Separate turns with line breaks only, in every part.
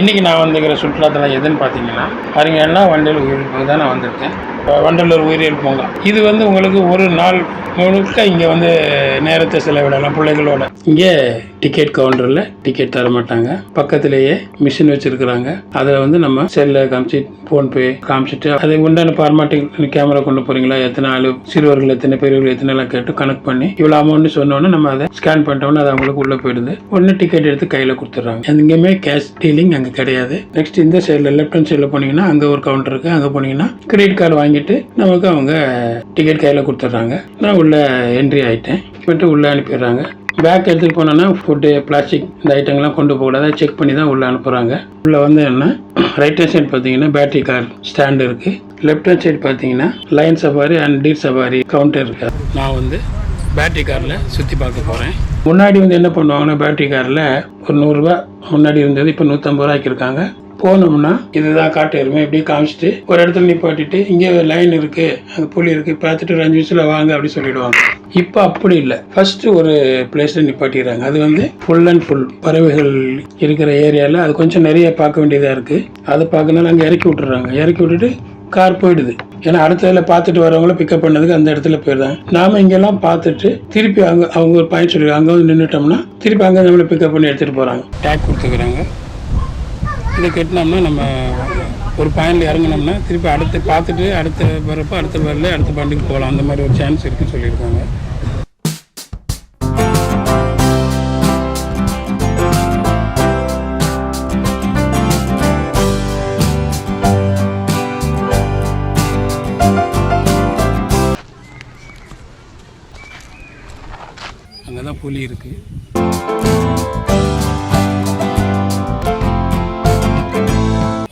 இன்றைக்கி நான் வந்துக்கிற சுற்றுலாத்தலம் எதுன்னு பார்த்தீங்கன்னா அறிஞர்னா வண்டலூர் உயிரியல் பூங்கா தான் நான் வந்திருக்கேன். வண்டலூர் உயிரியல் பூங்கா இது உங்களுக்கு ஒரு நாள் முழுக்க இங்கே நேரத்தை செலவிடலாம் பிள்ளைகளோட. இங்கே டிக்கெட் கவுண்டரில் டிக்கெட் தர மாட்டாங்க. பக்கத்திலேயே மிஷின் வச்சுருக்குறாங்க. அதில் நம்ம செல்லில் காமிச்சு ஃபோன்பே காமிச்சிட்டு அதை உண்டான ஃபார்மாட்டிங் கேமரா கொண்டு போகிறீங்களா, எத்தனை ஆள் சிறுவர்கள் எத்தனை பெரியவர்கள் எத்தனைலாம் கேட்டு கணக்கு பண்ணி இவ்வளோ அமௌண்ட்னு சொன்னோன்னே நம்ம அதை ஸ்கேன் பண்ணிட்டோம்னா அது அவங்களுக்கு உள்ளே போயிடுது. உடனே டிக்கெட் எடுத்து கையில் கொடுத்துட்றாங்க. எங்கேயுமே கேஷ் டீலிங் அங்கே கிடையாது. நெக்ஸ்ட் இந்த சைடில் லெஃப்ட் ஹேண்ட் சைடில் போனீங்கன்னா அங்கே ஒரு கவுண்டர் இருக்குது. அங்கே போனீங்கன்னா கிரெடிட் கார்டு வாங்கிட்டு நமக்கு அவங்க டிக்கெட் கையில் கொடுத்துட்றாங்க. நான் உள்ளே என்ட்ரி ஆகிட்டேன். மட்டும் உள்ளே அனுப்பிடுறாங்க. பேக் எடுத்துகிட்டு போனோன்னா ஃபுட்டு பிளாஸ்டிக் இந்த ஐட்டங்கள்லாம் கொண்டு போகக்கூடாது. செக் பண்ணி தான் உள்ளே அனுப்புகிறாங்க. உள்ளே என்ன ரைட் ஹேண்ட் சைடு பார்த்தீங்கன்னா பேட்டரி கார் ஸ்டாண்டு இருக்குது. லெஃப்ட் ஹேண்ட் சைடு பார்த்தீங்கன்னா lion safari and deer safari counter இருக்குது. நான் பேட்டரி காரில் சுற்றி பார்க்க போகிறேன். முன்னாடி என்ன பண்ணுவாங்கன்னா பேட்டரி காரில் ஒரு 100 ரூபா முன்னாடி இருந்தது, இப்போ 150 ரூபா ஆக்கியிருக்காங்க. போனோம்னா இதுதான் காட்டு எருமை இப்படி காமிச்சிட்டு ஒரு இடத்துல நிப்பாட்டிட்டு இங்கே லைன் இருக்குது, அங்கே புளி இருக்குது, பார்த்துட்டு ஒரு 5 நிமிஷத்தில் வாங்க அப்படி சொல்லிடுவாங்க. இப்போ அப்படி இல்லை. ஃபஸ்ட்டு ஒரு பிளேஸில் நிப்பாட்டிடுறாங்க. அது ஃபுல் அண்ட் ஃபுல் பறவைகள் இருக்கிற ஏரியாவில் அது கொஞ்சம் நிறைய பார்க்க வேண்டியதாக இருக்குது. அதை பார்க்கனால அங்கே இறக்கி விட்டுறாங்க. இறக்கி விட்டுட்டு கார் போயிடுது. ஏன்னா அடுத்ததுல பார்த்துட்டு வரவங்கள பிக்கப் பண்ணதுக்கு அந்த இடத்துல போயிடுறாங்க. நாம இங்கெல்லாம் பார்த்துட்டு திருப்பி அவங்க ஒரு பாயிண்ட் சொல்லிடுறாங்க. அங்கே நின்றுட்டோம்னா திருப்பி அங்கே நம்மளை பிக்கப் பண்ணி எடுத்துகிட்டு போகிறாங்க. டேக் கொடுத்துக்கிறாங்க. இதை கட்டினோம்னா நம்ம ஒரு பாயிண்டில் இறங்கினோம்னா திருப்பி அடுத்து பார்த்துட்டு அடுத்த வரப்போ அடுத்த வரல அடுத்த பாயிண்ட்டுக்கு போகலாம். அந்த மாதிரி ஒரு சான்ஸ் இருக்குன்னு சொல்லியிருக்காங்க. அங்கே தான் புலி இருக்குது.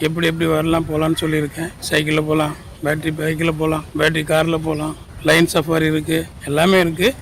எப்படி எப்படி வரலாம் போகலான்னு சொல்லியிருக்கேன். சைக்கிளில் போகலாம், பேட்டரி பைக்கில் போகலாம், பேட்டரி காரில் போகலாம், லைன் சஃபாரி இருக்குது, எல்லாமே இருக்குது.